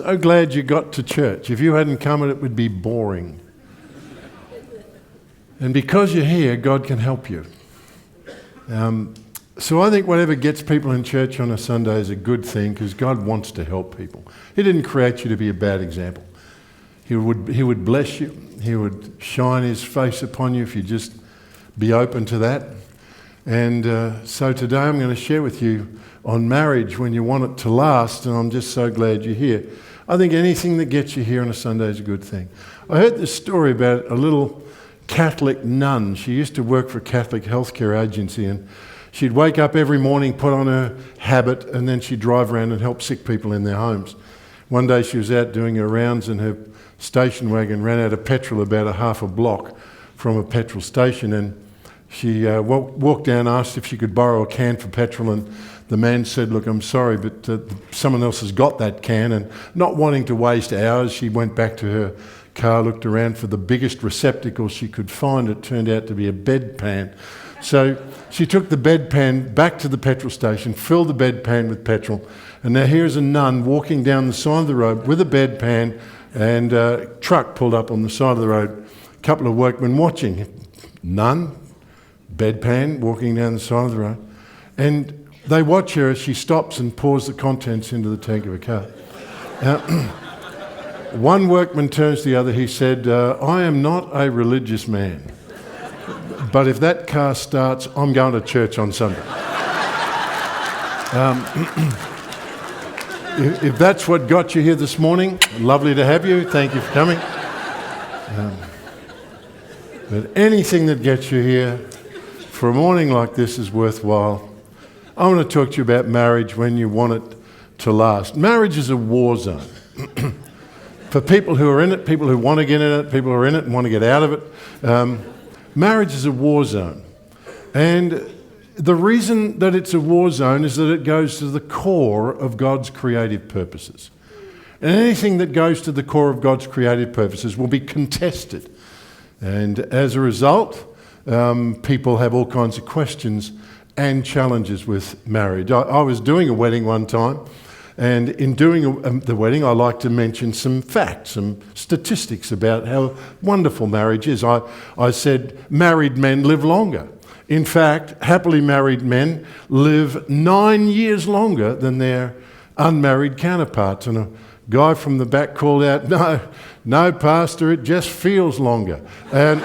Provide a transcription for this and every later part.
so glad you got to church. If you hadn't come, it would be boring. And because you're here, God can help you. So I think whatever gets people in church on a Sunday is a good thing, because God wants to help people. He didn't create you to be a bad example. He would bless you. He would shine his face upon you if you just be open to that. And so today I'm going to share with you on marriage when you want it to last, and I'm just so glad you're here. I think anything that gets you here on a Sunday is a good thing. I heard this story about a little Catholic nun. She used to work for a Catholic healthcare agency, and she'd wake up every morning, put on her habit, and then she'd drive around and help sick people in their homes. One day she was out doing her rounds, and her station wagon ran out of petrol about a half a block from a petrol station, and she walked down, asked if she could borrow a can for petrol, and the man said, "Look, I'm sorry, but someone else has got that can." And not wanting to waste hours, she went back to her car, looked around for the biggest receptacle she could find. It turned out to be a bedpan. So she took the bedpan back to the petrol station, filled the bedpan with petrol, and now here's a nun walking down the side of the road with a bedpan, and a truck pulled up on the side of the road. A couple of workmen watching. Nun, bedpan, walking down the side of the road. And they watch her as she stops and pours the contents into the tank of her car. One workman turns to the other. He said, "I am not a religious man, but if that car starts, I'm going to church on Sunday." If that's what got you here this morning, lovely to have you. Thank you for coming. But anything that gets you here for a morning like this is worthwhile. I want to talk to you about marriage when you want it to last. Marriage is a war zone. For people who are in it, people who want to get in it, people who are in it and want to get out of it, marriage is a war zone. And the reason that it's a war zone is that it goes to the core of God's creative purposes. And anything that goes to the core of God's creative purposes will be contested. And as a result, people have all kinds of questions and challenges with marriage. I was doing a wedding one time, and in doing the wedding, I like to mention some facts, some statistics about how wonderful marriage is. I said married men live longer. In fact, happily married men live 9 years longer than their unmarried counterparts. And a guy from the back called out, "No, Pastor, it just feels longer." And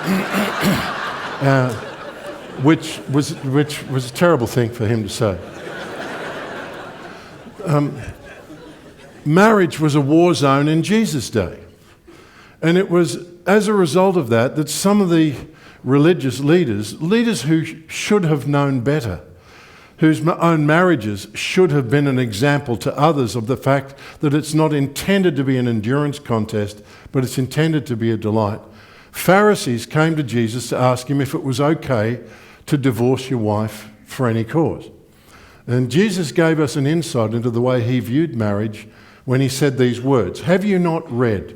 which was a terrible thing for him to say. Marriage was a war zone in Jesus' day. And it was as a result of that some of the religious leaders who should have known better, whose own marriages should have been an example to others of the fact that it's not intended to be an endurance contest, but it's intended to be a delight. Pharisees came to Jesus to ask him if it was okay to divorce your wife for any cause. And Jesus gave us an insight into the way he viewed marriage when he said these words, "Have you not read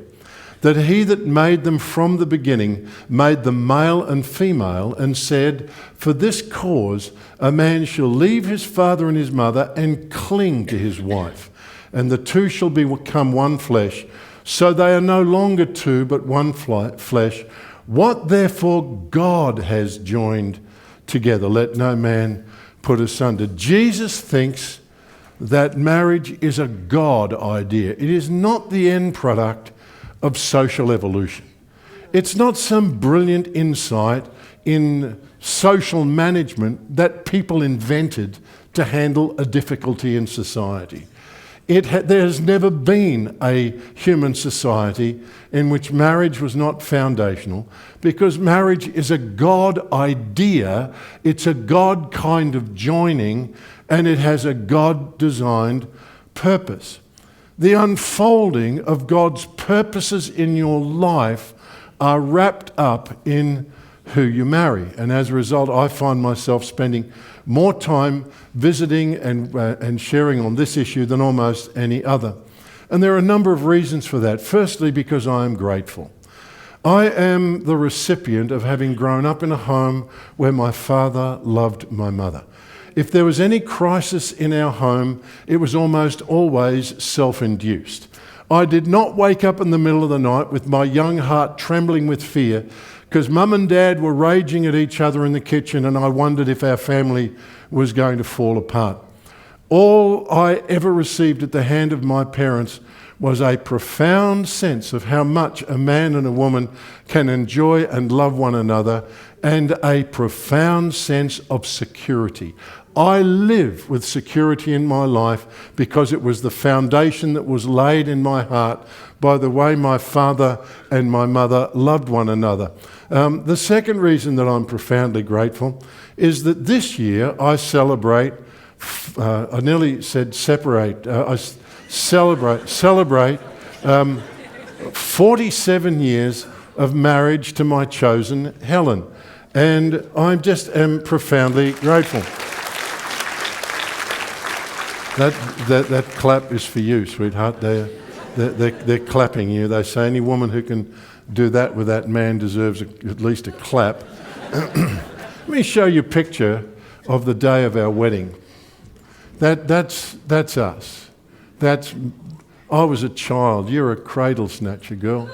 that he that made them from the beginning made them male and female, and said, for this cause a man shall leave his father and his mother and cling to his wife, and the two shall become one flesh. So they are no longer two, but one flesh. What therefore God has joined together, let no man put asunder." Jesus thinks that marriage is a God idea. It is not the end product of social evolution. It's not some brilliant insight in social management that people invented to handle a difficulty in society. There has never been a human society in which marriage was not foundational, because marriage is a God idea, it's a God kind of joining, and it has a God-designed purpose. The unfolding of God's purposes in your life are wrapped up in who you marry. And as a result, I find myself spending more time visiting and sharing on this issue than almost any other. And there are a number of reasons for that. Firstly, because I am grateful. I am the recipient of having grown up in a home where my father loved my mother. If there was any crisis in our home, it was almost always self-induced. I did not wake up in the middle of the night with my young heart trembling with fear because Mum and Dad were raging at each other in the kitchen and I wondered if our family was going to fall apart. All I ever received at the hand of my parents was a profound sense of how much a man and a woman can enjoy and love one another, and a profound sense of security. I live with security in my life because it was the foundation that was laid in my heart by the way my father and my mother loved one another. The second reason that I'm profoundly grateful is that this year I celebrate, I nearly said separate, I celebrate 47 years of marriage to my chosen Helen. And I just am profoundly grateful. That clap is for you, sweetheart. They're clapping you. They say any woman who can do that with that man deserves at least a clap. Let me show you a picture of the day of our wedding. That's us. I was a child. You're a cradle snatcher, girl.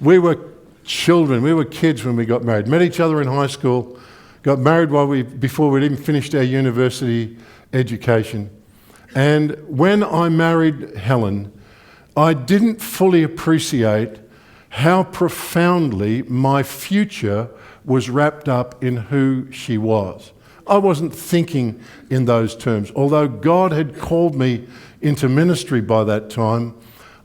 We were children. We were kids when we got married. Met each other in high school. Got married before we'd even finished our university education. And when I married Helen, I didn't fully appreciate how profoundly my future was wrapped up in who she was. I wasn't thinking in those terms. Although God had called me into ministry by that time,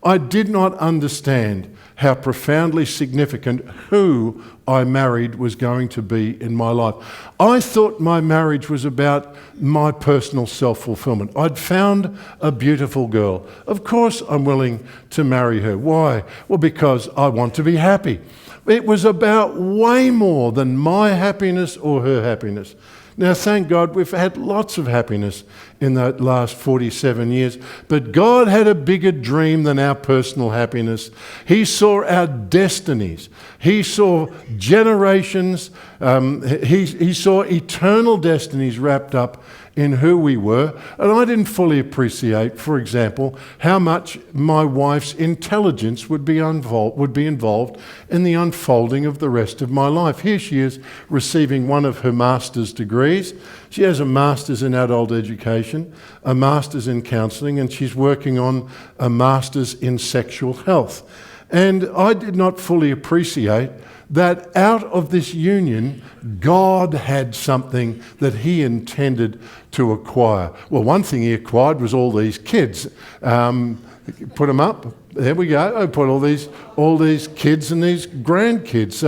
I did not understand how profoundly significant who I married was going to be in my life. I thought my marriage was about my personal self-fulfillment. I'd found a beautiful girl. Of course I'm willing to marry her. Why? Well, because I want to be happy. It was about way more than my happiness or her happiness. Now, thank God we've had lots of happiness in the last 47 years, but God had a bigger dream than our personal happiness. He saw our destinies. He saw generations. He saw eternal destinies wrapped up in who we were. And I didn't fully appreciate, for example, how much my wife's intelligence would be involved in the unfolding of the rest of my life. Here she is receiving one of her master's degrees. She has a master's in adult education, a master's in counselling, and she's working on a master's in sexual health. And I did not fully appreciate that out of this union, God had something that he intended to acquire. Well, one thing he acquired was all these kids. Put them up. There we go. I put all these kids and these grandkids.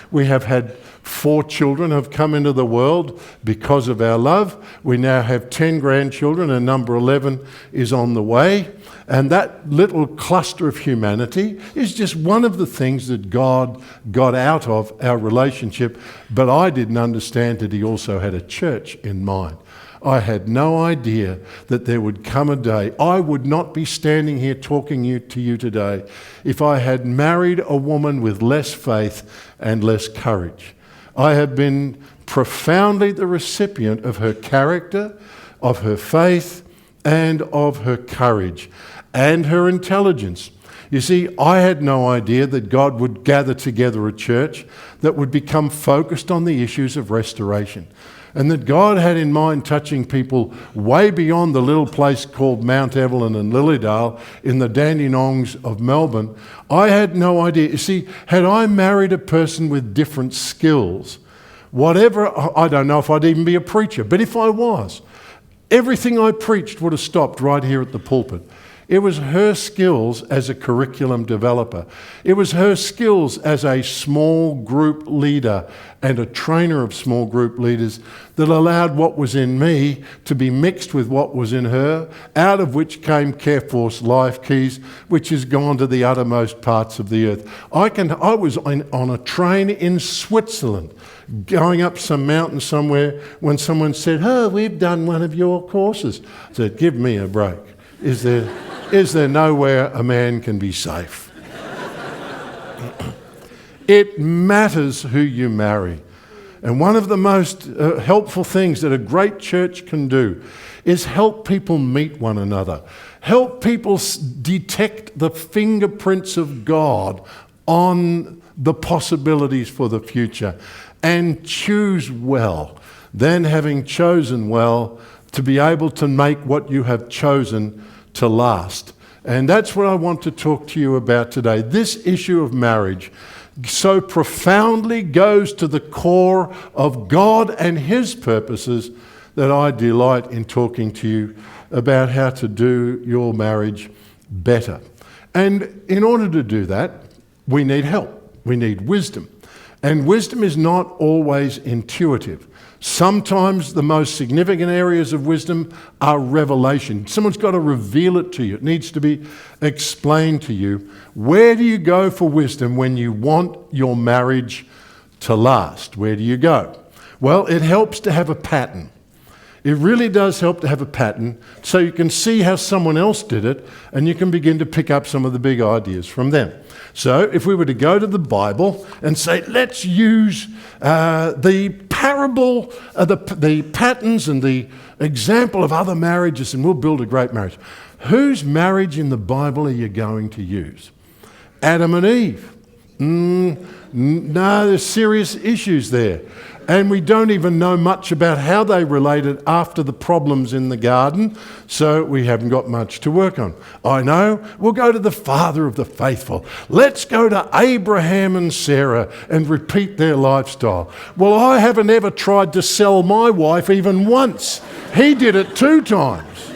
We have had 4 children have come into the world because of our love. We now have 10 grandchildren, and number 11 is on the way. And that little cluster of humanity is just one of the things that God got out of our relationship. But I didn't understand that he also had a church in mind. I had no idea that there would come a day. I would not be standing here talking to you today if I had married a woman with less faith and less courage. I have been profoundly the recipient of her character, of her faith, and of her courage, and her intelligence. You see, I had no idea that God would gather together a church that would become focused on the issues of restoration, and that God had in mind touching people way beyond the little place called Mount Evelyn and Lilydale in the Dandenongs of Melbourne. I had no idea. You see, had I married a person with different skills, I don't know if I'd even be a preacher, but if I was, everything I preached would have stopped right here at the pulpit. It was her skills as a curriculum developer. It was her skills as a small group leader and a trainer of small group leaders that allowed what was in me to be mixed with what was in her, out of which came Careforce Life Keys, which has gone to the uttermost parts of the earth. I was on a train in Switzerland, going up some mountain somewhere, when someone said, "Oh, we've done one of your courses." I said, "Give me a break. Is there nowhere a man can be safe?" It matters who you marry. And one of the most helpful things that a great church can do is help people meet one another. Help people detect the fingerprints of God on the possibilities for the future and choose well. Then, having chosen well, to be able to make what you have chosen to last. And that's what I want to talk to you about today. This issue of marriage so profoundly goes to the core of God and His purposes that I delight in talking to you about how to do your marriage better. And in order to do that, we need help. We need wisdom. And wisdom is not always intuitive. Sometimes the most significant areas of wisdom are revelation. Someone's got to reveal it to you. It needs to be explained to you. Where do you go for wisdom when you want your marriage to last? Where do you go? Well, it helps to have a pattern. It really does help to have a pattern so you can see how someone else did it and you can begin to pick up some of the big ideas from them. So if we were to go to the Bible and say, let's use the parable, the patterns and the example of other marriages and we'll build a great marriage. Whose marriage in the Bible are you going to use? Adam and Eve. No, there's serious issues there. And we don't even know much about how they related after the problems in the garden, so we haven't got much to work on. I know, we'll go to the father of the faithful. Let's go to Abraham and Sarah and repeat their lifestyle. Well, I haven't ever tried to sell my wife even once. He did it 2 times.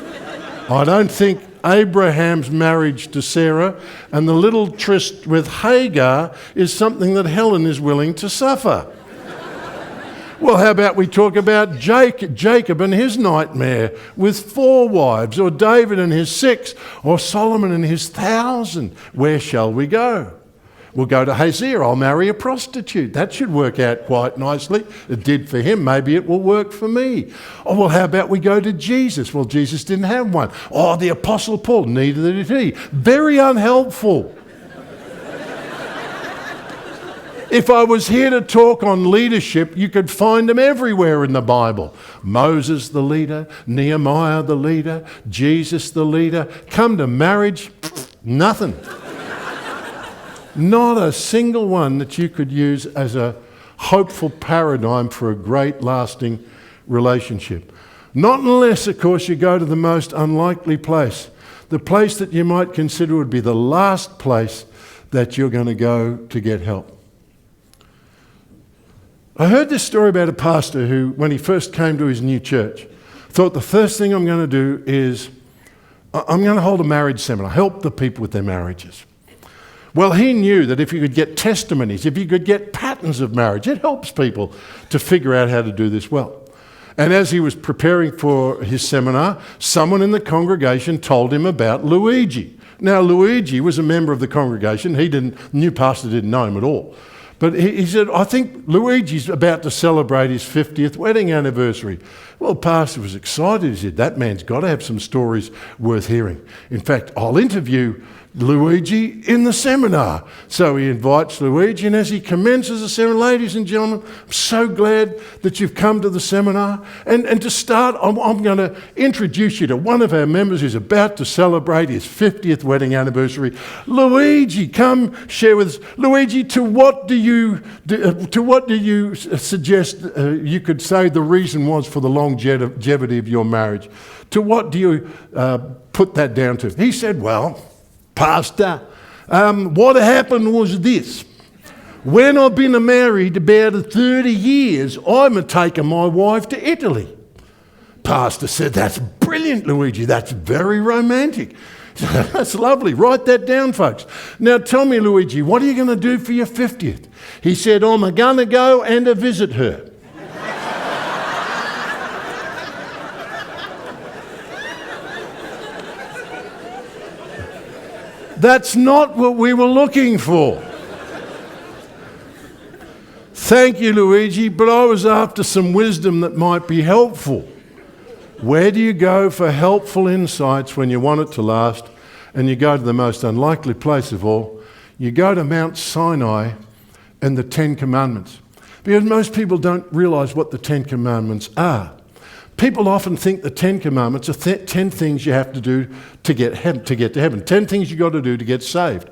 I don't think Abraham's marriage to Sarah and the little tryst with Hagar is something that Helen is willing to suffer. Well, how about we talk about Jacob and his nightmare with 4 wives, or David and his 6, or Solomon and his 1,000. Where shall we go? We'll go to Hosea. I'll marry a prostitute. That should work out quite nicely. It did for him. Maybe it will work for me. Oh, well, how about we go to Jesus? Well, Jesus didn't have one. Oh, the Apostle Paul, neither did he. Very unhelpful. If I was here to talk on leadership, you could find them everywhere in the Bible. Moses the leader, Nehemiah the leader, Jesus the leader. Come to marriage, nothing. Not a single one that you could use as a hopeful paradigm for a great lasting relationship. Not unless, of course, you go to the most unlikely place, the place that you might consider would be the last place that you're going to go to get help. I heard this story about a pastor who, when he first came to his new church, thought the first thing I'm going to do is I'm going to hold a marriage seminar, help the people with their marriages. Well, he knew that if you could get testimonies, if you could get patterns of marriage, it helps people to figure out how to do this well. And as he was preparing for his seminar, someone in the congregation told him about Luigi. Now, Luigi was a member of the congregation. New pastor didn't know him at all. But he said, I think Luigi's about to celebrate his 50th wedding anniversary. Well, the pastor was excited. He said, that man's got to have some stories worth hearing. In fact, I'll interview Luigi in the seminar. So he invites Luigi, and as he commences the seminar, ladies and gentlemen, I'm so glad that you've come to the seminar. And to start, I'm going to introduce you to one of our members who's about to celebrate his 50th wedding anniversary. Luigi, come share with us. Luigi, to what do you suggest you could say the reason was for the longevity of your marriage? To what do you put that down to? He said, well, Pastor, what happened was this. When I've been married about 30 years, I'm taking my wife to Italy. Pastor said, that's brilliant, Luigi. That's very romantic. That's lovely. Write that down, folks. Now tell me, Luigi, what are you going to do for your 50th? He said, I'm going to go and visit her. That's not what we were looking for. Thank you, Luigi, but I was after some wisdom that might be helpful. Where do you go for helpful insights when you want it to last? And you go to the most unlikely place of all. You go to Mount Sinai and the 10 Commandments. Because most people don't realize what the Ten Commandments are. People often think the Ten Commandments are 10 things you have to do to get to heaven. 10 things you've got to do to get saved.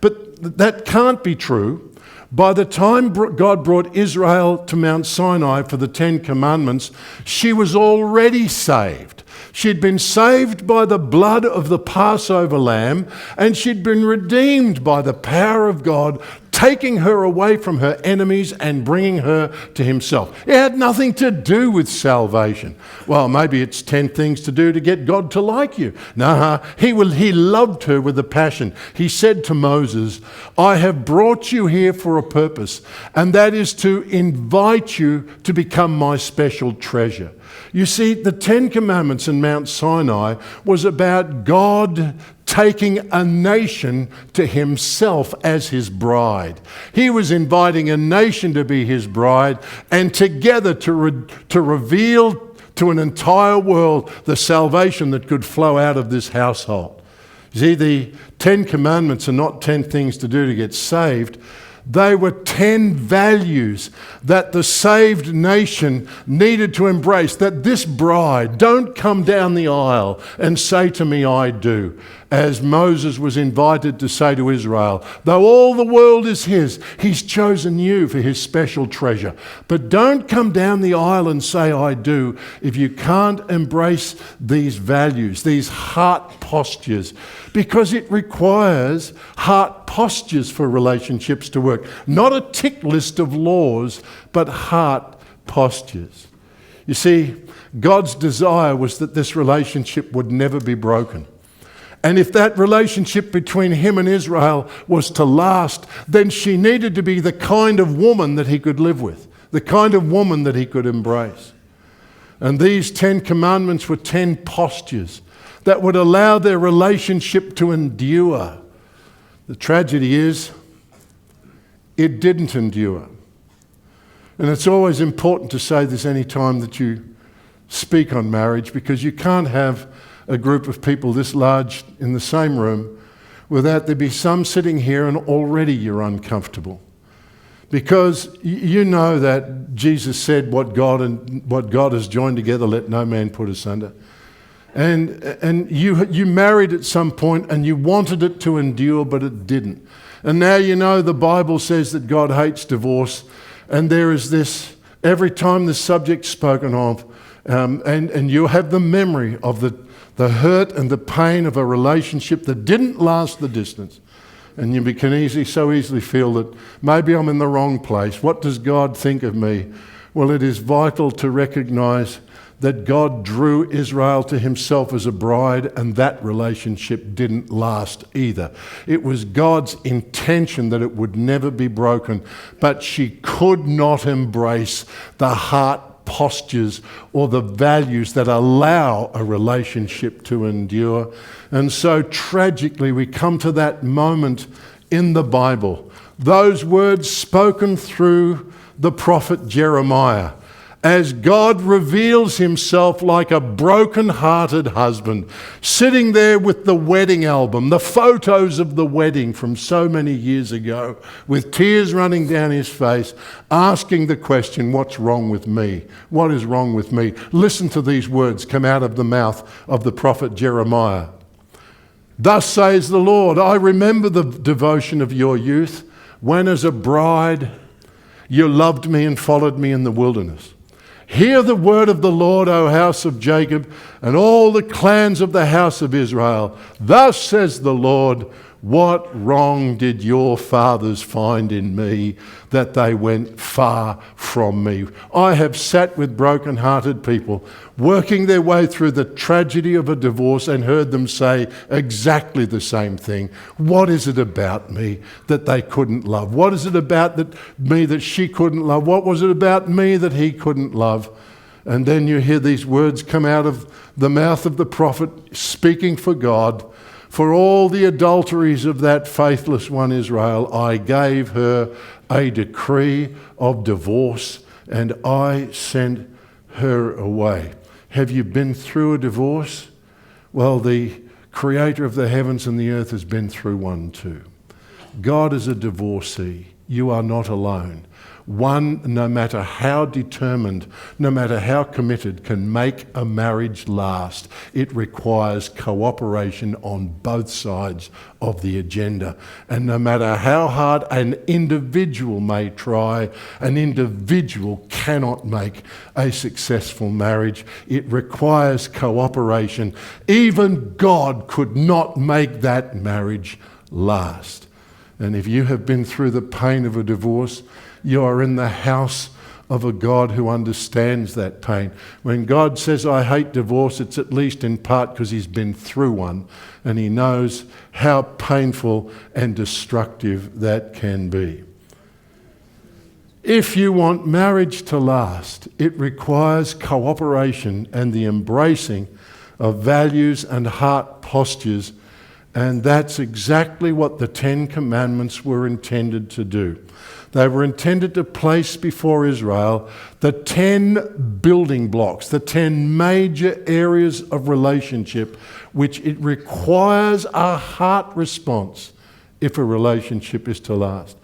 But that can't be true. By the time God brought Israel to Mount Sinai for the Ten Commandments, she was already saved. She'd been saved by the blood of the Passover lamb, and she'd been redeemed by the power of God, taking her away from her enemies and bringing her to himself. It had nothing to do with salvation. Well, maybe it's 10 things to do to get God to like you. No, he loved her with a passion. He said to Moses, I have brought you here for a purpose, and that is to invite you to become my special treasure. You see, the Ten Commandments in Mount Sinai was about God taking a nation to himself as his bride. He was inviting a nation to be his bride, and together to reveal to an entire world the salvation that could flow out of this household. See, the Ten Commandments are not 10 things to do to get saved. They were 10 values that the saved nation needed to embrace, that this bride, don't come down the aisle and say to me, I do, as Moses was invited to say to Israel, though all the world is his, he's chosen you for his special treasure. But don't come down the aisle and say, I do, if you can't embrace these values, these heart postures, because it requires heart postures for relationships to work. Not a tick list of laws, but heart postures. You see, God's desire was that this relationship would never be broken. And if that relationship between him and Israel was to last, then she needed to be the kind of woman that he could live with, the kind of woman that he could embrace. And these 10 commandments were 10 postures that would allow their relationship to endure. The tragedy is, it didn't endure. And it's always important to say this any time that you speak on marriage, because you can't have a group of people this large in the same room without there be some sitting here and already you're uncomfortable. Because you know that Jesus said what God has joined together, let no man put asunder. And you married at some point and you wanted it to endure, but it didn't. And now you know the Bible says that God hates divorce, and there is this, every time this subject's spoken of, and you have the memory of the hurt and the pain of a relationship that didn't last the distance. And you can so easily feel that maybe I'm in the wrong place. What does God think of me? Well, it is vital to recognize that God drew Israel to himself as a bride, and that relationship didn't last either. It was God's intention that it would never be broken, but she could not embrace the heart postures or the values that allow a relationship to endure. And so tragically, we come to that moment in the Bible, those words spoken through the prophet Jeremiah, as God reveals himself like a broken-hearted husband, sitting there with the wedding album, the photos of the wedding from so many years ago, with tears running down his face, asking the question, what's wrong with me? What is wrong with me? Listen to these words come out of the mouth of the prophet Jeremiah. Thus says the Lord, I remember the devotion of your youth, when as a bride you loved me and followed me in the wilderness. Hear the word of the Lord, O house of Jacob, and all the clans of the house of Israel. Thus says the Lord, what wrong did your fathers find in me that they went far from me? I have sat with broken-hearted people, working their way through the tragedy of a divorce, and heard them say exactly the same thing. What is it about me that they couldn't love? What is it about me that she couldn't love? What was it about me that he couldn't love? And then you hear these words come out of the mouth of the prophet speaking for God. For all the adulteries of that faithless one Israel, I gave her a decree of divorce, and I sent her away. Have you been through a divorce? Well, the creator of the heavens and the earth has been through one too. God is a divorcee. You are not alone. One, no matter how determined, no matter how committed, can make a marriage last. It requires cooperation on both sides of the agenda. And no matter how hard an individual may try, an individual cannot make a successful marriage. It requires cooperation. Even God could not make that marriage last. And if you have been through the pain of a divorce, you are in the house of a God who understands that pain. When God says, I hate divorce, it's at least in part because he's been through one and he knows how painful and destructive that can be. If you want marriage to last, it requires cooperation and the embracing of values and heart postures, and that's exactly what the Ten Commandments were intended to do. They were intended to place before Israel the 10 building blocks, the 10 major areas of relationship, which it requires a heart response if a relationship is to last.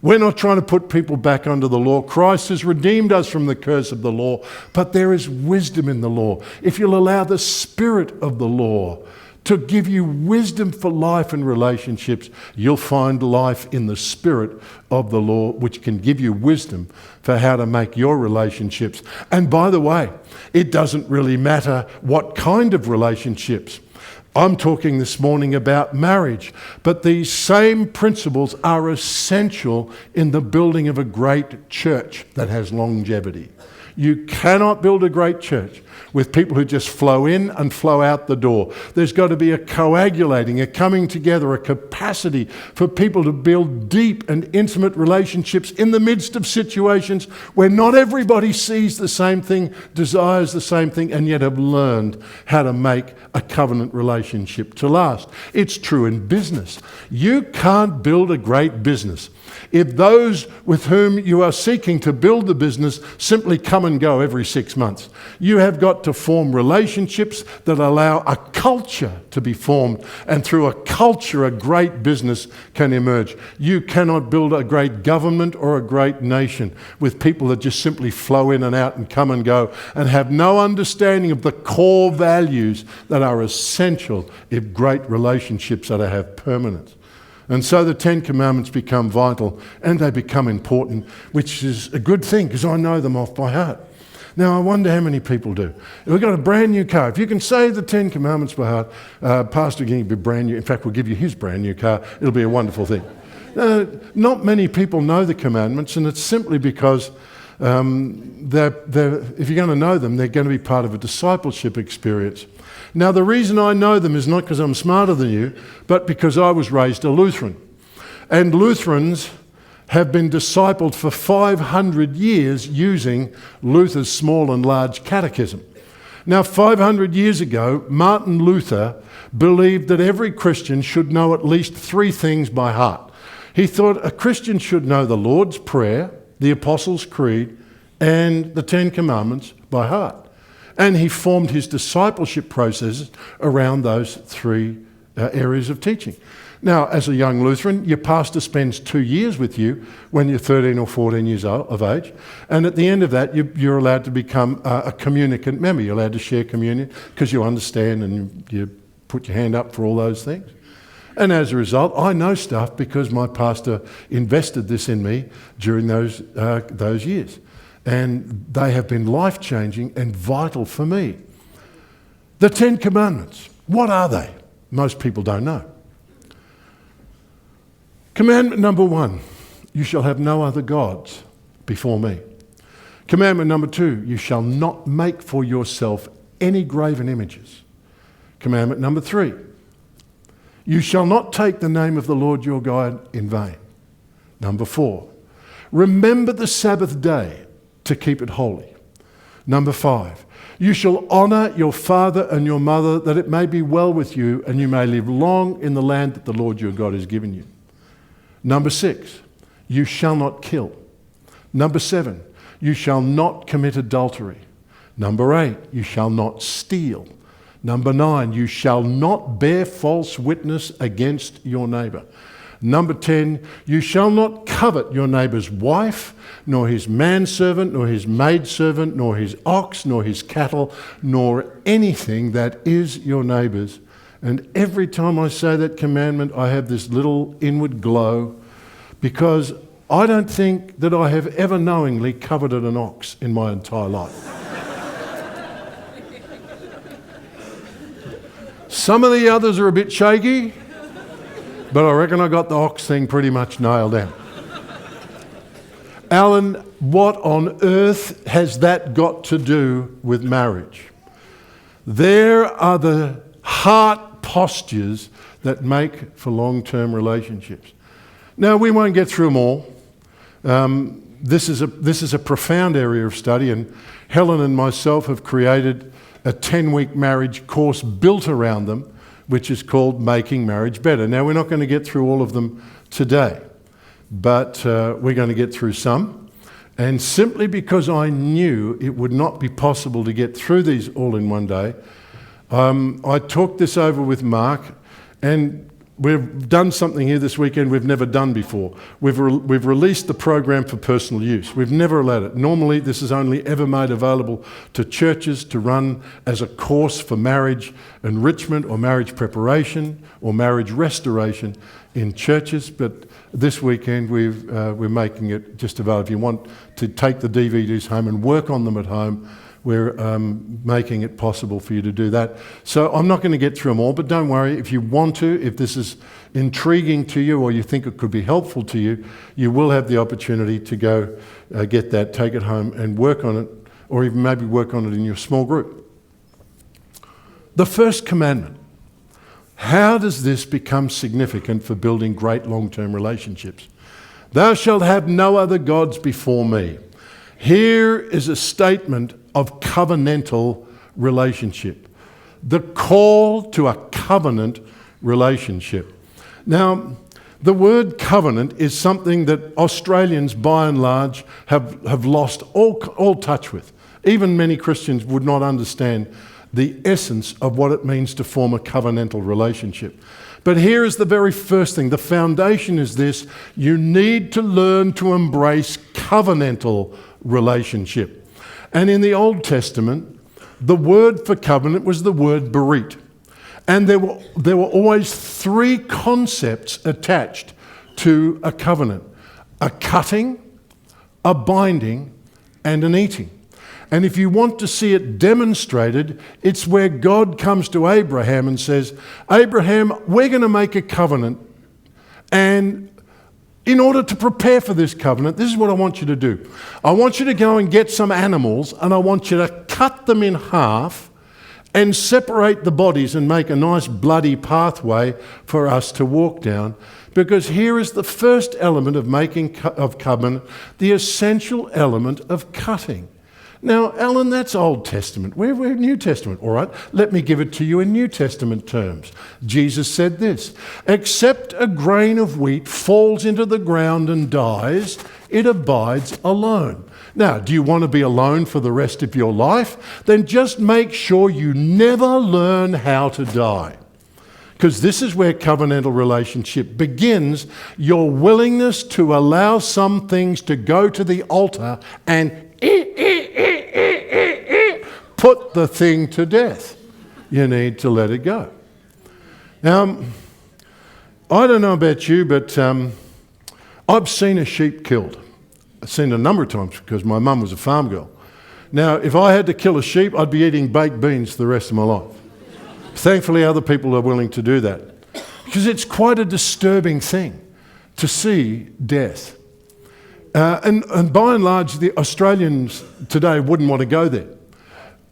We're not trying to put people back under the law. Christ has redeemed us from the curse of the law, but there is wisdom in the law. If you'll allow the spirit of the law to give you wisdom for life and relationships, you'll find life in the spirit of the law, which can give you wisdom for how to make your relationships. And by the way, it doesn't really matter what kind of relationships. I'm talking this morning about marriage, but these same principles are essential in the building of a great church that has longevity. You cannot build a great church with people who just flow in and flow out the door. There's got to be a coagulating, a coming together, a capacity for people to build deep and intimate relationships in the midst of situations where not everybody sees the same thing, desires the same thing, and yet have learned how to make a covenant relationship to last. It's true in business. You can't build a great business if those with whom you are seeking to build the business simply come and go every 6 months. You have got to form relationships that allow a culture to be formed, and through a culture a great business can emerge. You cannot build a great government or a great nation with people that just simply flow in and out and come and go and have no understanding of the core values that are essential if great relationships are to have permanence. And so the Ten Commandments become vital and they become important, which is a good thing because I know them off by heart. Now, I wonder how many people do. We've got a brand new car. If you can say the Ten Commandments by heart, Pastor will give you brand new. In fact, we'll give you his brand new car. It'll be a wonderful thing. Not many people know the commandments, and it's simply because if you're going to know them, they're going to be part of a discipleship experience. Now, the reason I know them is not because I'm smarter than you, but because I was raised a Lutheran. And Lutherans have been discipled for 500 years using Luther's small and large catechism. Now, 500 years ago, Martin Luther believed that every Christian should know at least 3 things by heart. He thought a Christian should know the Lord's Prayer, the Apostles' Creed, and the Ten Commandments by heart. And he formed his discipleship processes around those 3 areas of teaching. Now, as a young Lutheran, your pastor spends 2 years with you when you're 13 or 14 years of age. And at the end of that, you're allowed to become a communicant member. You're allowed to share communion because you understand and you put your hand up for all those things. And as a result, I know stuff because my pastor invested this in me during those years. And they have been life-changing and vital for me. The Ten Commandments, what are they? Most people don't know. Commandment number 1, you shall have no other gods before me. Commandment number 2, you shall not make for yourself any graven images. Commandment number 3, you shall not take the name of the Lord your God in vain. Number 4, remember the Sabbath day to keep it holy. Number 5, you shall honour your father and your mother, that it may be well with you and you may live long in the land that the Lord your God has given you. Number 6, you shall not kill. Number 7, you shall not commit adultery. Number 8, you shall not steal. Number 9, you shall not bear false witness against your neighbour. Number 10, you shall not covet your neighbour's wife, nor his manservant, nor his maidservant, nor his ox, nor his cattle, nor anything that is your neighbour's. And every time I say that commandment, I have this little inward glow, because I don't think that I have ever knowingly coveted an ox in my entire life. Some of the others are a bit shaky, but I reckon I got the ox thing pretty much nailed down. Alan, what on earth has that got to do with marriage? There are the heart postures that make for long-term relationships. Now, we won't get through them all. This is a profound area of study, and Helen and myself have created a 10-week marriage course built around them, which is called Making Marriage Better. Now, we're not going to get through all of them today, but we're going to get through some. And simply because I knew it would not be possible to get through these all in one day, I talked this over with Mark, and we've done something here this weekend we've never done before. We've released the program for personal use. We've never allowed it. Normally, this is only ever made available to churches to run as a course for marriage enrichment or marriage preparation or marriage restoration in churches. But this weekend, we're making it just available. If you want to take the DVDs home and work on them at home, we're making it possible for you to do that. So I'm not going to get through them all, but don't worry. If you want to, if this is intriguing to you or you think it could be helpful to you, you will have the opportunity to go get that, take it home and work on it, or even maybe work on it in your small group. The first commandment. How does this become significant for building great long-term relationships? Thou shalt have no other gods before me. Here is a statement of covenantal relationship. The call to a covenant relationship. Now, the word covenant is something that Australians, by and large, have lost all touch with. Even many Christians would not understand the essence of what it means to form a covenantal relationship. But here is the very first thing. The foundation is this: you need to learn to embrace covenantal relationship. And in the Old Testament, the word for covenant was the word berit. And there were always three concepts attached to a covenant: a cutting, a binding, and an eating. And if you want to see it demonstrated, it's where God comes to Abraham and says, Abraham, we're going to make a covenant, and in order to prepare for this covenant, this is what I want you to do. I want you to go and get some animals, and I want you to cut them in half and separate the bodies and make a nice bloody pathway for us to walk down. Because here is the first element of making of covenant, the essential element of cutting. Now, Alan, that's Old Testament. We're New Testament. All right, let me give it to you in New Testament terms. Jesus said this: except a grain of wheat falls into the ground and dies, it abides alone. Now, do you want to be alone for the rest of your life? Then just make sure you never learn how to die. Because this is where covenantal relationship begins, your willingness to allow some things to go to the altar and put the thing to death. You need to let it go. Now, I don't know about you, but I've seen a sheep killed. I've seen it a number of times because my mum was a farm girl. Now, if I had to kill a sheep, I'd be eating baked beans for the rest of my life. Thankfully, other people are willing to do that, because it's quite a disturbing thing to see death. And by and large, the Australians today wouldn't want to go there.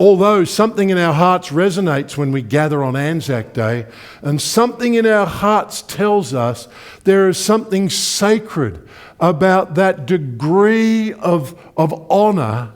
Although something in our hearts resonates when we gather on Anzac Day, and something in our hearts tells us there is something sacred about that degree of honour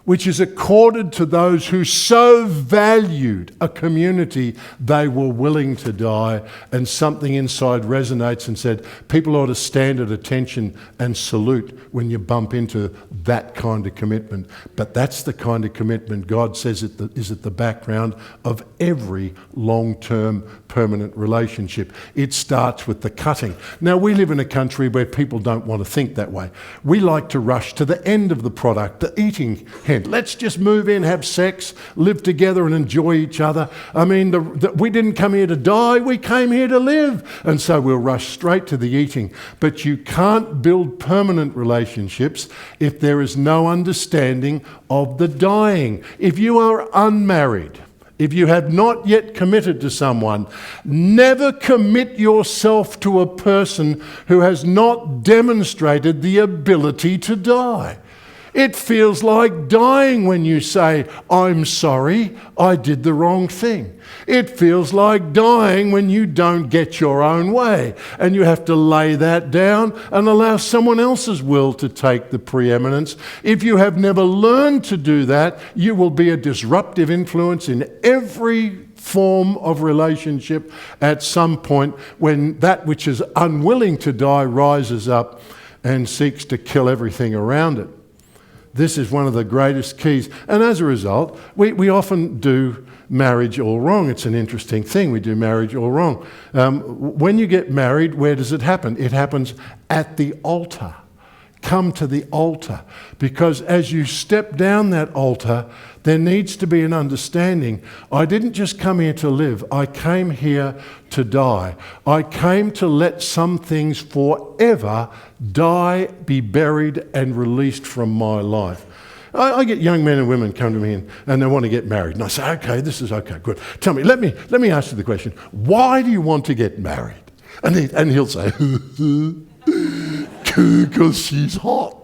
which is accorded to those who so valued a community they were willing to die. And something inside resonates and said, people ought to stand at attention and salute when you bump into that kind of commitment. But that's the kind of commitment God says is at the background of every long-term permanent relationship. It starts with the cutting. Now, we live in a country where people don't want to think that way. We like to rush to the end of the product, the eating end. Let's just move in, have sex, live together and enjoy each other. I mean, we didn't come here to die, we came here to live. And so we'll rush straight to the eating. But you can't build permanent relationships if there is no understanding of the dying. If you are unmarried, if you have not yet committed to someone, never commit yourself to a person who has not demonstrated the ability to die. It feels like dying when you say, I'm sorry, I did the wrong thing. It feels like dying when you don't get your own way and you have to lay that down and allow someone else's will to take the preeminence. If you have never learned to do that, you will be a disruptive influence in every form of relationship at some point when that which is unwilling to die rises up and seeks to kill everything around it. This is one of the greatest keys. And as a result, we often do marriage all wrong. It's an interesting thing. We do marriage all wrong. When you get married, where does it happen? It happens at the altar. Come to the altar. Because as you step down that altar, there needs to be an understanding. I didn't just come here to live. I came here to die. I came to let some things forever die, be buried, and released from my life. I get young men and women come to me and they want to get married. And I say, okay, this is okay, good. Tell me, let me ask you the question. Why do you want to get married? And he'll say, because she's hot.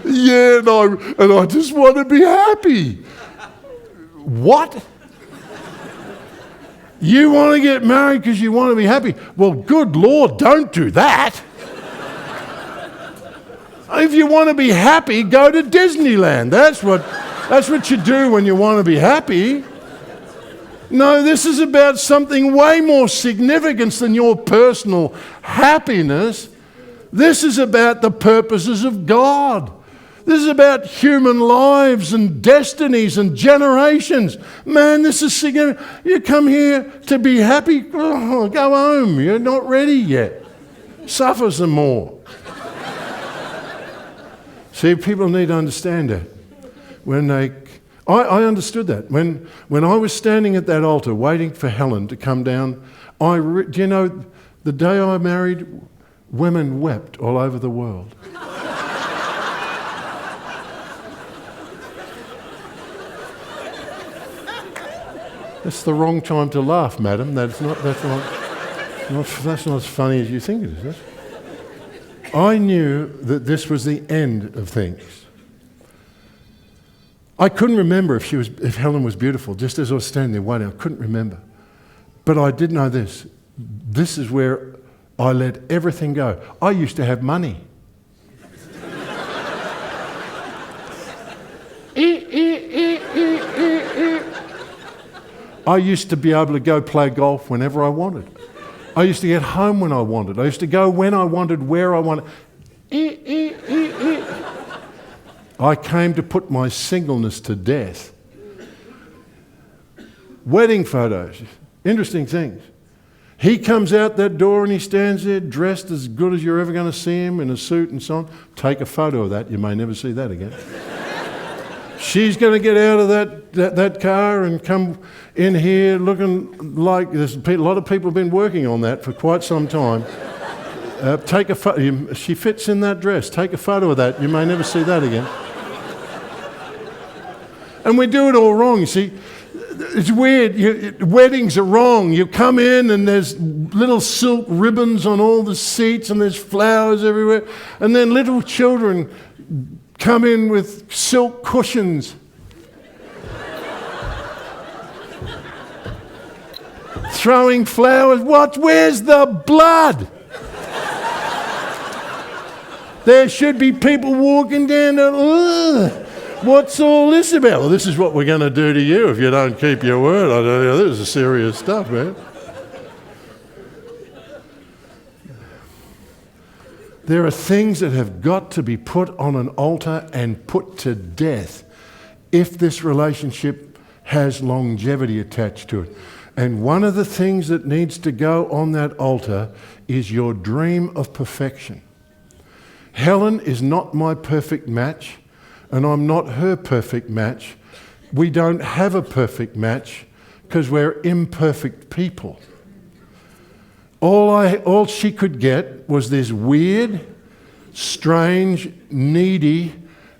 Yeah, and I just want to be happy. What? You want to get married because you want to be happy? Well, good Lord, don't do that. If you want to be happy, go to Disneyland. That's what you do when you want to be happy. No, this is about something way more significant than your personal happiness. This is about the purposes of God. This is about human lives and destinies and generations. Man, this is significant. You come here to be happy, go home. You're not ready yet. Suffer some more. See, people need to understand that. I understood that. When I was standing at that altar waiting for Helen to come down, do you know, the day I married, women wept all over the world. That's the wrong time to laugh, madam. That's not as funny as you think it is. I knew that this was the end of things. I couldn't remember if Helen was beautiful. Just as I was standing there waiting, I couldn't remember. But I did know this. This is where I let everything go. I used to have money. I used to be able to go play golf whenever I wanted. I used to get home when I wanted. I used to go when I wanted, where I wanted. I came to put my singleness to death. Wedding photos, interesting things. He comes out that door and he stands there dressed as good as you're ever going to see him in a suit and so on. Take a photo of that. You may never see that again. She's going to get out of that car and come in here looking like there's a lot of people have been working on that for quite some time. Take a photo. She fits in that dress. Take a photo of that. You may never see that again. And we do it all wrong, you see. It's weird. Weddings are wrong. You come in and there's little silk ribbons on all the seats and there's flowers everywhere. And then little children come in with silk cushions. Throwing flowers. What? Where's the blood? There should be people walking down the, what's all this about? Well, this is what we're going to do to you if you don't keep your word. I tell you, this is serious stuff, man. There are things that have got to be put on an altar and put to death if this relationship has longevity attached to it. And one of the things that needs to go on that altar is your dream of perfection. Helen is not my perfect match, and I'm not her perfect match. We don't have a perfect match because we're imperfect people. All she could get was this weird, strange, needy,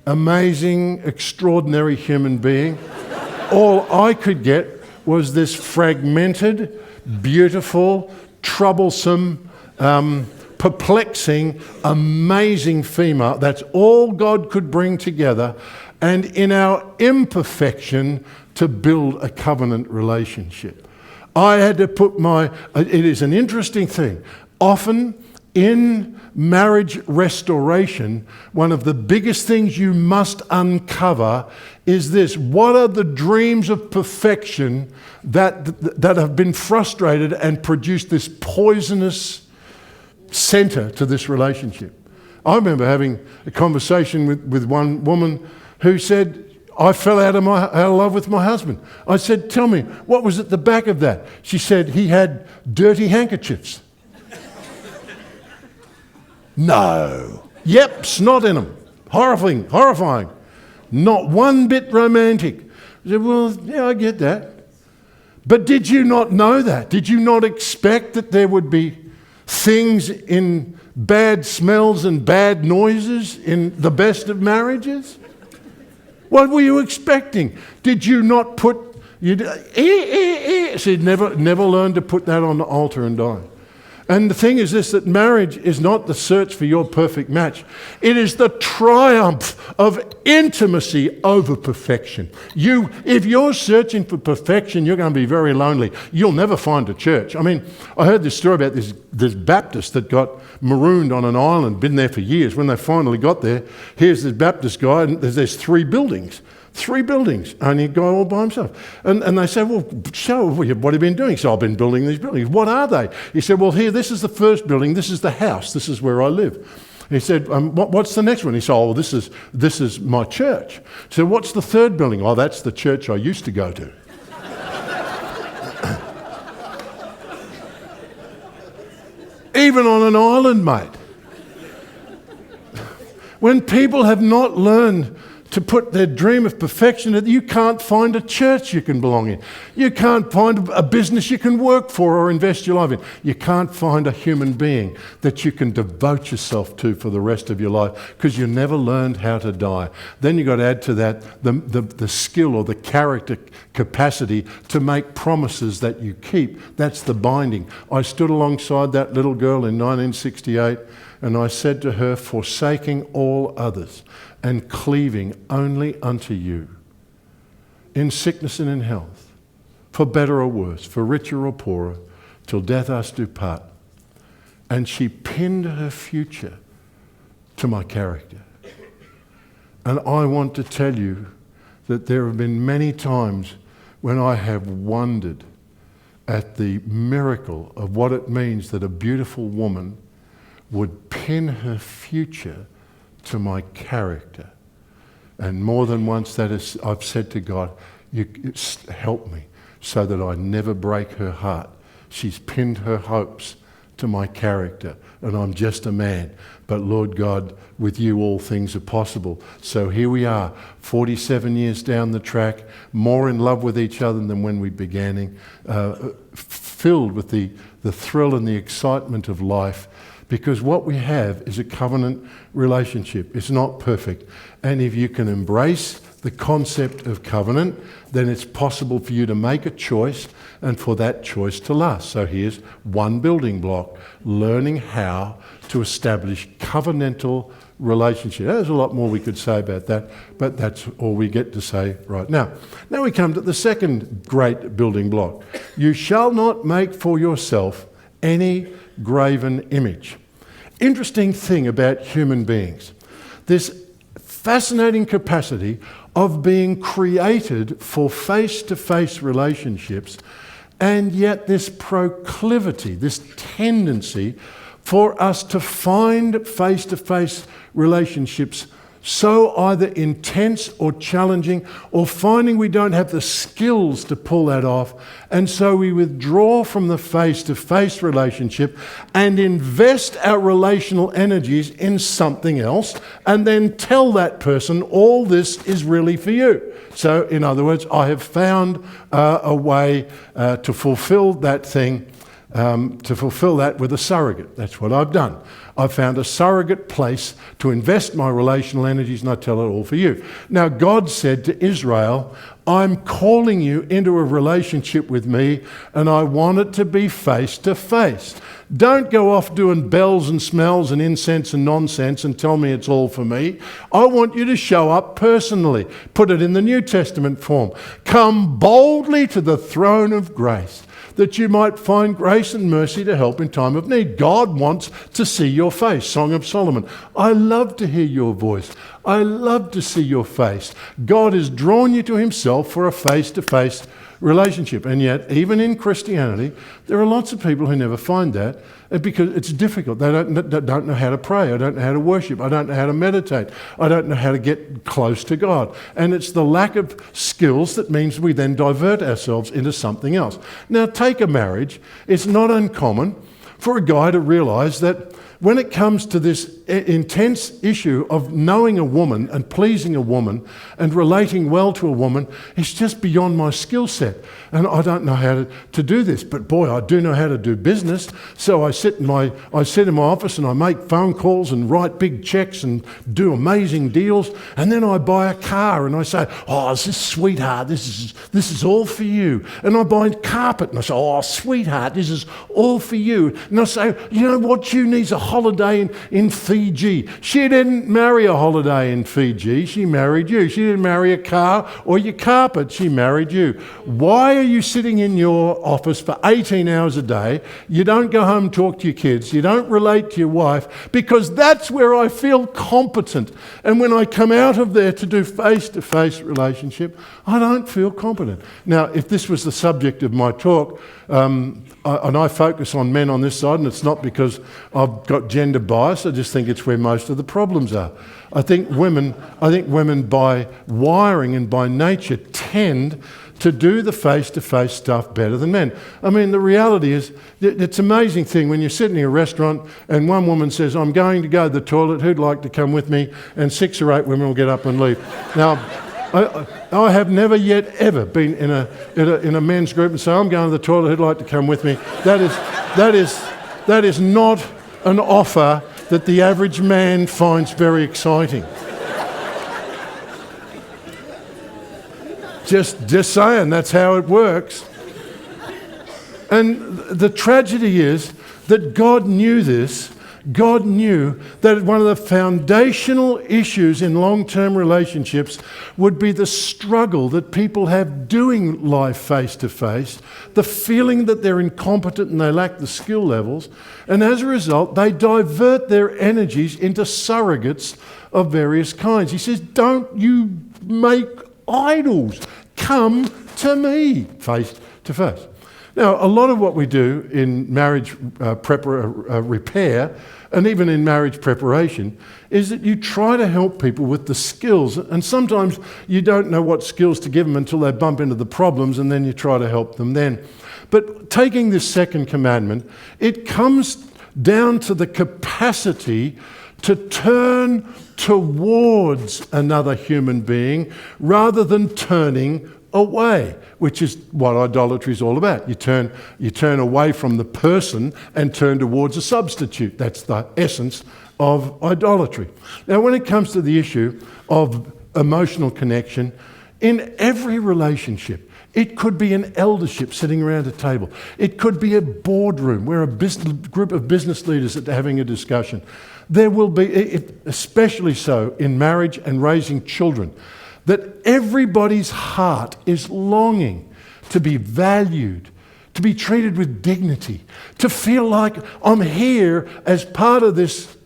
amazing, extraordinary human being. All I could get was this fragmented, beautiful, troublesome, perplexing, amazing female. That's all God could bring together, and in our imperfection to build a covenant relationship. I had to put it is an interesting thing. Often in marriage restoration, one of the biggest things you must uncover is this. What are the dreams of perfection that have been frustrated and produced this poisonous center to this relationship? I remember having a conversation with one woman who said, I fell out of love with my husband. I said, tell me, what was at the back of that? She said, he had dirty handkerchiefs. No. Yep, snot in them. Horrifying. Not one bit romantic. I said, well, yeah, I get that. But did you not know that? Did you not expect that there would be things in bad smells and bad noises in the best of marriages? What were you expecting? Did you not put... So you'd never learned to put that on the altar and die. And the thing is this, that marriage is not the search for your perfect match. It is the triumph of intimacy over perfection. If you're searching for perfection, you're going to be very lonely. You'll never find a church. I mean, I heard this story about this Baptist that got marooned on an island, been there for years. When they finally got there, here's this Baptist guy, and there's three buildings, only a guy all by himself. And they said, well, so what have you been doing? So I've been building these buildings. What are they? He said, well, here, this is the first building. This is the house. This is where I live. And he said, what's the next one? He said, oh, well, this is my church. So what's the third building? Oh, that's the church I used to go to. Even on an island, mate. When people have not learned to put their dream of perfection, you can't find a church you can belong in. You can't find a business you can work for or invest your life in. You can't find a human being that you can devote yourself to for the rest of your life because you never learned how to die. Then you've got to add to that the skill or the character capacity to make promises that you keep. That's the binding. I stood alongside that little girl in 1968 and I said to her, forsaking all others and cleaving only unto you, in sickness and in health, for better or worse, for richer or poorer, till death us do part. And she pinned her future to my character. And I want to tell you that there have been many times when I have wondered at the miracle of what it means that a beautiful woman would pin her future to my character. And more than once I've said to God, you help me so that I never break her heart. She's pinned her hopes to my character, and I'm just a man. But Lord God, with you all things are possible. So here we are, 47 years down the track, more in love with each other than when we began, filled with the thrill and the excitement of life. Because what we have is a covenant relationship. It's not perfect. And if you can embrace the concept of covenant, then it's possible for you to make a choice and for that choice to last. So here's one building block, learning how to establish covenantal relationship. There's a lot more we could say about that, but that's all we get to say right now. Now we come to the second great building block. You shall not make for yourself any graven image. interesting thing about human beings. This fascinating capacity of being created for face-to-face relationships, and yet this proclivity, this tendency for us to find face-to-face relationships so either intense or challenging, or finding we don't have the skills to pull that off, and so we withdraw from the face-to-face relationship and invest our relational energies in something else, and then tell that person, all this is really for you. So, in other words, I have found a way to fulfill that thing, to fulfill that with a surrogate. That's what I've done. I've found a surrogate place to invest my relational energies, and I tell it all for you. Now, God said to Israel, I'm calling you into a relationship with me, and I want it to be face to face. Don't go off doing bells and smells and incense and nonsense and tell me it's all for me. I want you to show up personally. Put it in the New Testament form. Come boldly to the throne of grace, that you might find grace and mercy to help in time of need. God wants to see your face. Song of Solomon. I love to hear your voice. I love to see your face. God has drawn you to himself for a face-to-face relationship. And yet, even in Christianity, there are lots of people who never find that because it's difficult. They don't know how to pray. I don't know how to worship. I don't know how to meditate. I don't know how to get close to God. And it's the lack of skills that means we then divert ourselves into something else. Now, take a marriage. It's not uncommon for a guy to realise that when it comes to this intense issue of knowing a woman and pleasing a woman and relating well to a woman, it's just beyond my skill set. And I don't know how to do this. But boy, I do know how to do business. So I sit in my office and I make phone calls and write big checks and do amazing deals. And then I buy a car and I say, oh, this is sweetheart, this is all for you. And I buy carpet and I say, oh, sweetheart, this is all for you. And I say, you know what you need is a holiday in Fiji. She didn't marry a holiday in Fiji. She married you. She didn't marry a car or your carpet. She married you. Why are you sitting in your office for 18 hours a day? You don't go home and talk to your kids. You don't relate to your wife, because that's where I feel competent. And when I come out of there to do face-to-face relationship, I don't feel competent. Now, if this was the subject of my talk, and I focus on men on this side, and it's not because I've got gender bias, I just think it's where most of the problems are. I think women by wiring and by nature tend to do the face-to-face stuff better than men. I mean, the reality is, it's an amazing thing when you're sitting in a restaurant and one woman says, I'm going to go to the toilet, who'd like to come with me? And 6 or 8 women will get up and leave. Now, I have never yet ever been in a men's group and say, I'm going to the toilet, who'd like to come with me? That is not an offer that the average man finds very exciting. Just saying, that's how it works. And the tragedy is that God knew this. God knew that one of the foundational issues in long-term relationships would be the struggle that people have doing life face-to-face, the feeling that they're incompetent and they lack the skill levels, and as a result, they divert their energies into surrogates of various kinds. He says, don't you make idols. Come to me face-to-face. Now, a lot of what we do in marriage repair and even in marriage preparation is that you try to help people with the skills, and sometimes you don't know what skills to give them until they bump into the problems, and then you try to help them then. But taking this second commandment, it comes down to the capacity to turn towards another human being rather than turning away, which is what idolatry is all about. You turn away from the person and turn towards a substitute. That's the essence of idolatry. Now, when it comes to the issue of emotional connection, in every relationship, it could be an eldership sitting around a table. It could be a boardroom where a group of business leaders are having a discussion. There will be, especially so in marriage and raising children, that everybody's heart is longing to be valued, to be treated with dignity, to feel like I'm here as part of this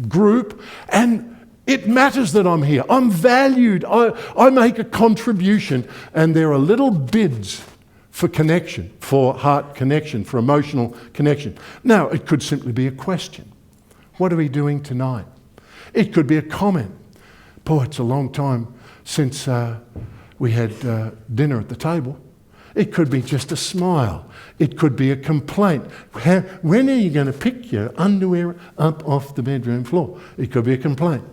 group and it matters that I'm here. I'm valued. I make a contribution. And there are little bids for connection, for heart connection, for emotional connection. Now, it could simply be a question. What are we doing tonight? It could be a comment. Boy, it's a long time since we had dinner at the table. It could be just a smile. It could be a complaint. When are you going to pick your underwear up off the bedroom floor? It could be a complaint.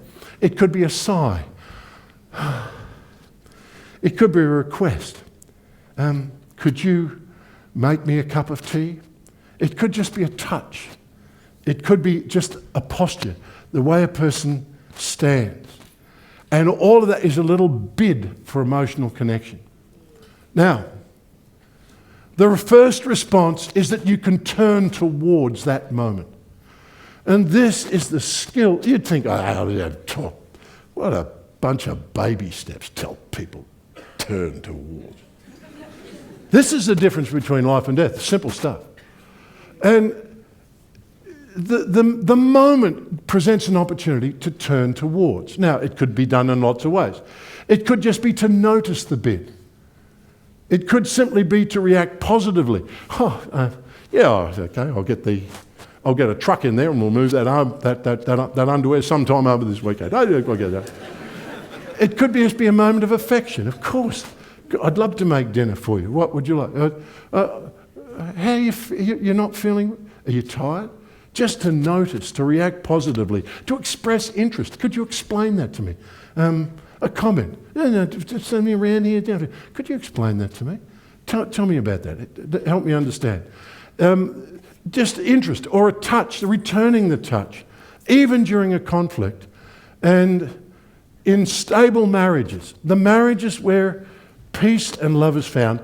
It could be a sigh. It could be a request. Could you make me a cup of tea? It could just be a touch. It could be just a posture, the way a person stands. And all of that is a little bid for emotional connection. Now, the first response is that you can turn towards that moment. And this is the skill. You'd think, what a bunch of baby steps. Tell people, turn towards. This is the difference between life and death. Simple stuff. And the moment presents an opportunity to turn towards. Now, it could be done in lots of ways. It could just be to notice the bid. It could simply be to react positively. Okay, I'll get a truck in there and we'll move that underwear sometime over this weekend. I'll get that. It could just be a moment of affection. Of course, I'd love to make dinner for you. What would you like? How you're not feeling? Are you tired? Just to notice, to react positively, to express interest. Could you explain that to me? A comment. Just send me around here. Could you explain that to me? Tell me about that. Help me understand. Just interest or a touch, returning the touch, even during a conflict. And in stable marriages, the marriages where peace and love is found,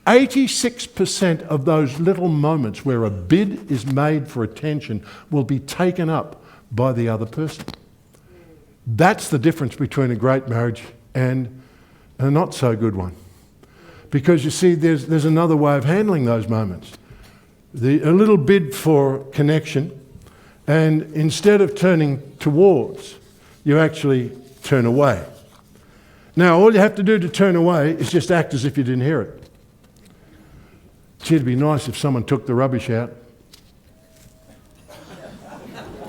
86% of those little moments where a bid is made for attention will be taken up by the other person. That's the difference between a great marriage and a not so good one. Because you see, there's another way of handling those moments. A little bid for connection, and instead of turning towards, you actually turn away. Now, all you have to do to turn away is just act as if you didn't hear it. Gee, it'd be nice if someone took the rubbish out.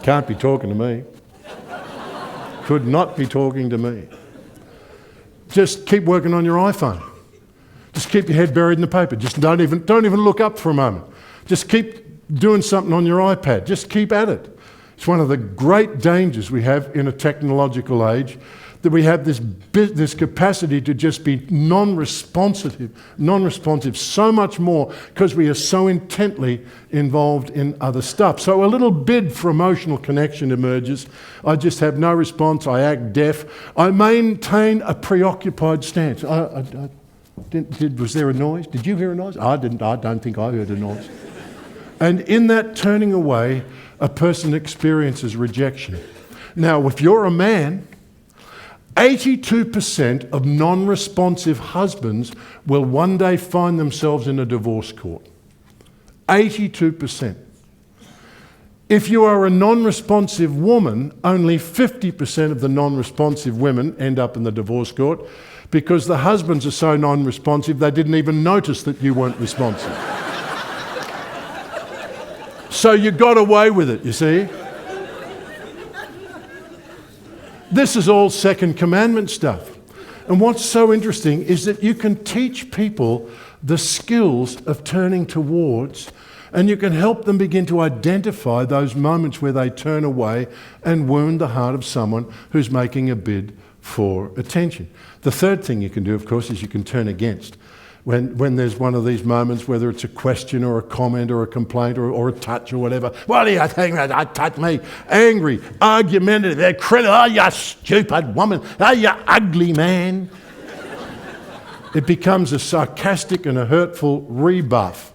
Can't be talking to me. Could not be talking to me. Just keep working on your iPhone. Just keep your head buried in the paper. Just don't even look up for a moment. Just keep doing something on your iPad. Just keep at it. It's one of the great dangers we have in a technological age, that we have this capacity to just be non-responsive so much more because we are so intently involved in other stuff. So a little bid for emotional connection emerges. I just have no response. I act deaf. I maintain a preoccupied stance. Was there a noise? Did you hear a noise? I didn't. I don't think I heard a noise. And in that turning away, a person experiences rejection. Now, if you're a man, 82% of non-responsive husbands will one day find themselves in a divorce court. 82%. If you are a non-responsive woman, only 50% of the non-responsive women end up in the divorce court because the husbands are so non-responsive they didn't even notice that you weren't responsive. So you got away with it, you see. This is all second commandment stuff. And what's so interesting is that you can teach people the skills of turning towards, and you can help them begin to identify those moments where they turn away and wound the heart of someone who's making a bid for attention. The third thing you can do, of course, is you can turn against. When there's one of these moments, whether it's a question or a comment or a complaint or a touch or whatever, what do you think that touch me? Angry, argumentative, critical, oh, you stupid woman, oh, you ugly man. It becomes a sarcastic and a hurtful rebuff.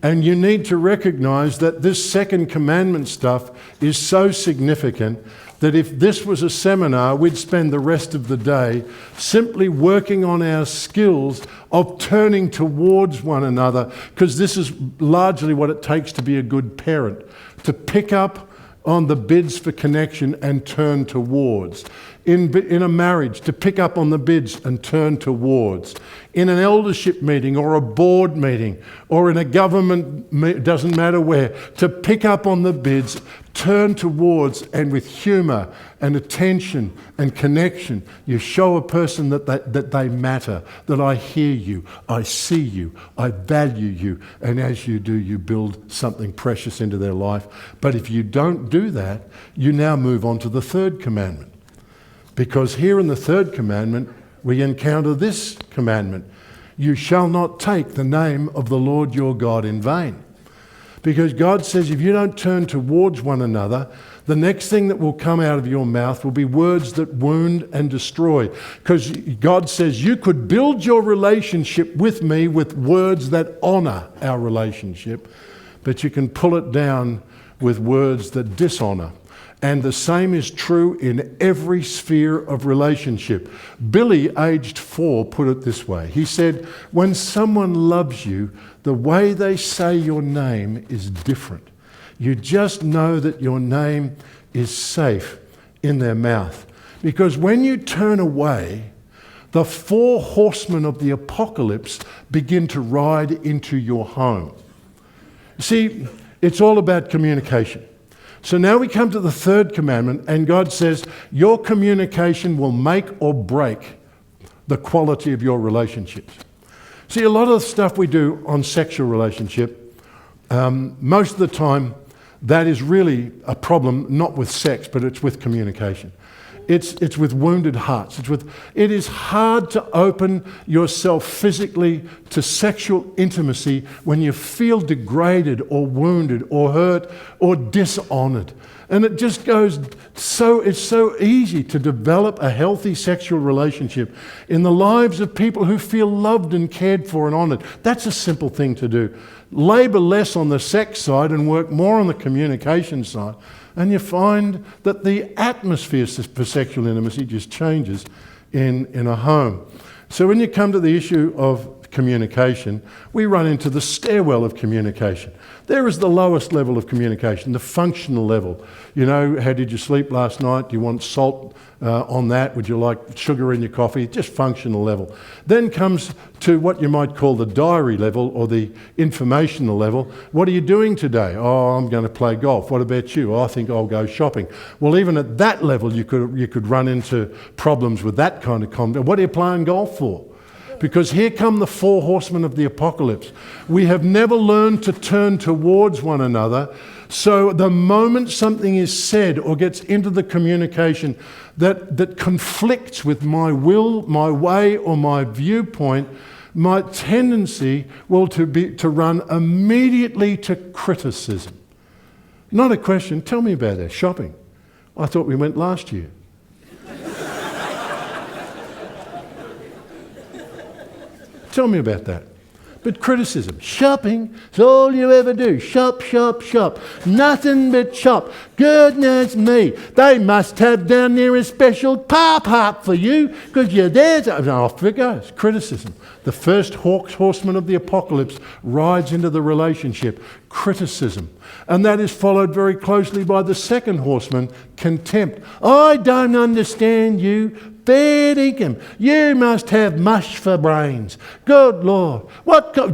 And you need to recognize that this second commandment stuff is so significant that if this was a seminar, we'd spend the rest of the day simply working on our skills of turning towards one another, because this is largely what it takes to be a good parent, to pick up on the bids for connection and turn towards. In a marriage, to pick up on the bids and turn towards. In an eldership meeting or a board meeting or in a government, doesn't matter where, to pick up on the bids, turn towards, and with humour and attention and connection, you show a person that they matter, that I hear you, I see you, I value you, and as you do, you build something precious into their life. But if you don't do that, you now move on to the third commandment. Because here in the third commandment, we encounter this commandment: you shall not take the name of the Lord your God in vain. Because God says if you don't turn towards one another, the next thing that will come out of your mouth will be words that wound and destroy. Because God says you could build your relationship with me with words that honour our relationship, but you can pull it down with words that dishonour. And the same is true in every sphere of relationship. Billy, aged 4, put it this way. He said, when someone loves you, the way they say your name is different. You just know that your name is safe in their mouth. Because when you turn away, the four horsemen of the apocalypse begin to ride into your home. See, it's all about communication. So now we come to the third commandment, and God says your communication will make or break the quality of your relationships. See, a lot of the stuff we do on sexual relationship, most of the time that is really a problem, not with sex, but it's with communication. It's with wounded hearts. It is hard to open yourself physically to sexual intimacy when you feel degraded or wounded or hurt or dishonoured. And it just goes it's so easy to develop a healthy sexual relationship in the lives of people who feel loved and cared for and honoured. That's a simple thing to do. Labour less on the sex side and work more on the communication side. And you find that the atmosphere for sexual intimacy just changes in a home. So when you come to the issue of communication, we run into the stairwell of communication. There is the lowest level of communication, the functional level. You know, how did you sleep last night? Do you want salt on that? Would you like sugar in your coffee? Just functional level. Then comes to what you might call the diary level or the informational level. What are you doing today? Oh, I'm going to play golf. What about you? Oh, I think I'll go shopping. Well, even at that level, you could run into problems with that kind of comment. What are you playing golf for? Because here come the four horsemen of the apocalypse. We have never learned to turn towards one another. So the moment something is said or gets into the communication that conflicts with my will, my way, or my viewpoint, my tendency will to run immediately to criticism. Not a question. Tell me about that. Shopping. I thought we went last year. Tell me about that. But criticism. Shopping is all you ever do. Shop, shop, shop. Nothing but shop. Goodness me. They must have down there a special car park for you because you're there. And off it goes. Criticism. The first horseman of the apocalypse rides into the relationship. Criticism. And that is followed very closely by the second horseman, contempt. I don't understand you. Fair dinkum. You must have mush for brains. Good Lord.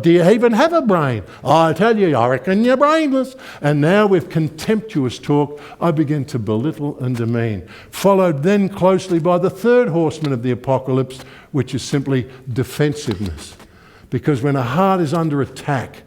Do you even have a brain? I tell you, I reckon you're brainless. And now with contemptuous talk, I begin to belittle and demean. Followed then closely by the third horseman of the apocalypse, which is simply defensiveness. Because when a heart is under attack,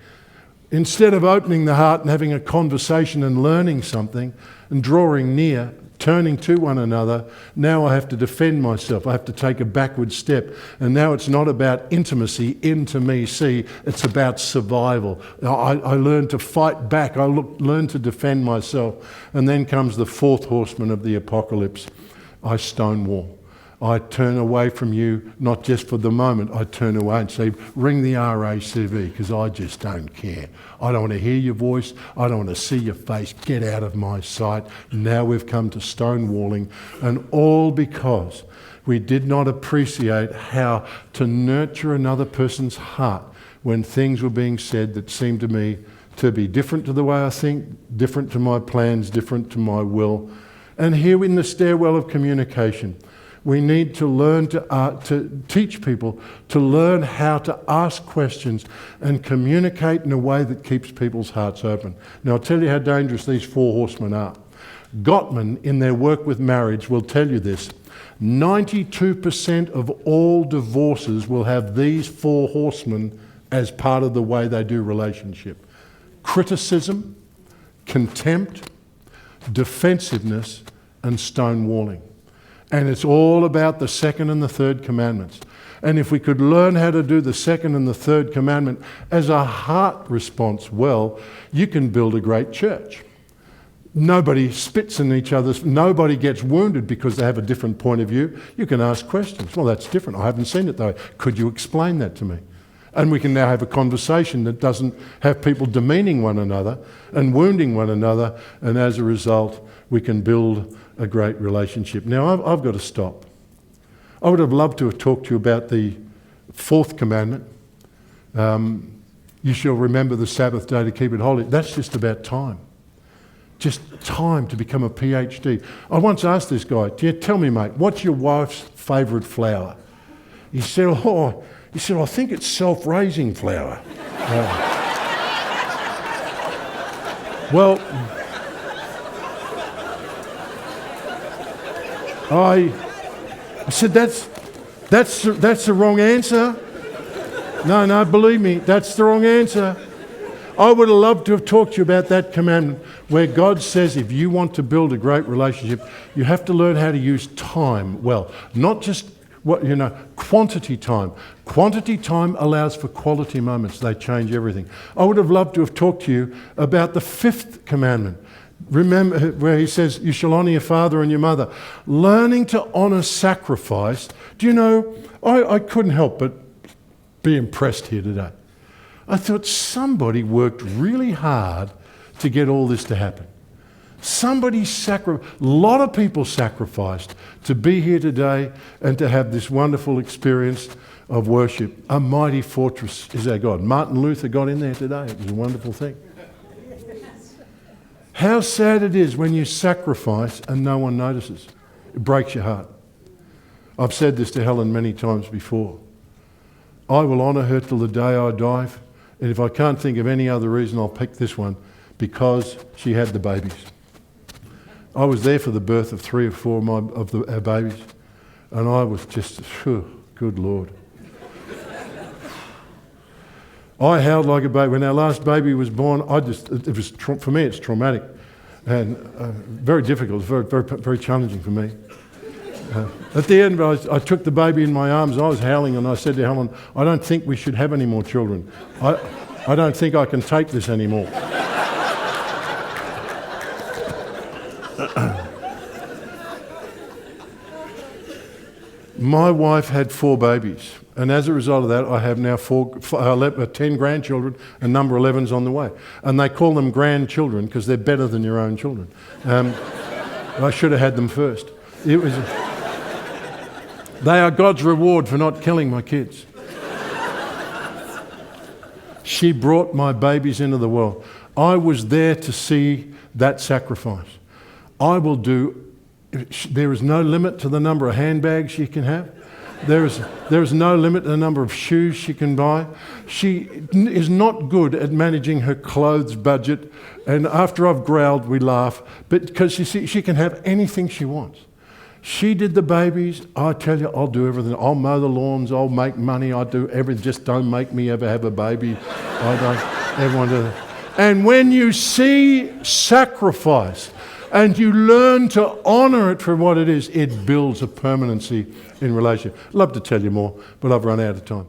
instead of opening the heart and having a conversation and learning something and drawing near, turning to one another, now I have to defend myself. I have to take a backward step. And now it's not about intimacy, intimacy, it's about survival. I learn to fight back. I learn to defend myself. And then comes the fourth horseman of the apocalypse. I stonewall. I turn away from you, not just for the moment. I turn away and say, ring the RACV, because I just don't care. I don't want to hear your voice. I don't want to see your face. Get out of my sight. Now we've come to stonewalling, and all because we did not appreciate how to nurture another person's heart when things were being said that seemed to me to be different to the way I think, different to my plans, different to my will. And here in the stairwell of communication, we need to learn to teach people to learn how to ask questions and communicate in a way that keeps people's hearts open. Now, I'll tell you how dangerous these four horsemen are. Gottman, in their work with marriage, will tell you this. 92% of all divorces will have these four horsemen as part of the way they do relationship. Criticism, contempt, defensiveness, and stonewalling. And it's all about the second and the third commandments. And if we could learn how to do the second and the third commandment as a heart response, well, you can build a great church. Nobody spits in each other's, nobody gets wounded because they have a different point of view. You can ask questions. Well, that's different. I haven't seen it though. Could you explain that to me? And we can now have a conversation that doesn't have people demeaning one another and wounding one another. And as a result, we can build a great relationship. Now, I've got to stop. I would have loved to have talked to you about the fourth commandment. You shall remember the Sabbath day to keep it holy. That's just about time. Just time to become a PhD. I once asked this guy, tell me, mate, what's your wife's favourite flower? He said, I think it's self-raising flower. Well, I said, that's the wrong answer. No, believe me, that's the wrong answer. I would have loved to have talked to you about that commandment where God says if you want to build a great relationship, you have to learn how to use time well, not just quantity time. Quantity time allows for quality moments. They change everything. I would have loved to have talked to you about the fifth commandment. Remember where he says, you shall honour your father and your mother. Learning to honour sacrifice. Do you know, I couldn't help but be impressed here today. I thought somebody worked really hard to get all this to happen. A lot of people sacrificed to be here today and to have this wonderful experience of worship. A mighty fortress is our God. Martin Luther got in there today. It was a wonderful thing. How sad it is when you sacrifice and no one notices. It breaks your heart. I've said this to Helen many times before. I will honour her till the day I die. And if I can't think of any other reason, I'll pick this one, because she had the babies. I was there for the birth of 3 or 4 of our babies, and I was just, good Lord. I howled like a baby. When our last baby was born, for me, it's traumatic and very difficult, very, very, very challenging for me. At the end, I took the baby in my arms. I was howling, and I said to Helen, I don't think we should have any more children. I don't think I can take this anymore. My wife had 4 babies, and as a result of that, I have now 10 grandchildren, and number 11's on the way. And they call them grandchildren because they're better than your own children. I should have had them first. They are God's reward for not killing my kids. She brought my babies into the world. I was there to see that sacrifice. There is no limit to the number of handbags she can have. There is no limit to the number of shoes she can buy. She is not good at managing her clothes budget. And after I've growled, we laugh. But because she can have anything she wants. She did the babies. I tell you, I'll do everything. I'll mow the lawns. I'll make money. I'll do everything. Just don't make me ever have a baby. I don't ever want to. And when you see sacrifice and you learn to honour it for what it is, it builds a permanency in relationship. I'd love to tell you more, but I've run out of time.